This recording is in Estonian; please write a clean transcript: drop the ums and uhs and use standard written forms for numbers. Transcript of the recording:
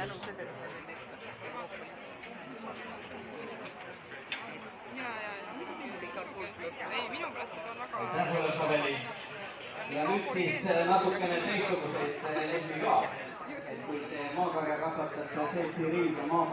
tänu sellele ei, minu pärast need on väga... Aitäh sulle, Saveli! Ja nüüd siis natukene teistsuguseid lehmi ka. Et kui see maakarja kasvatajate seltsi riid ja maakarja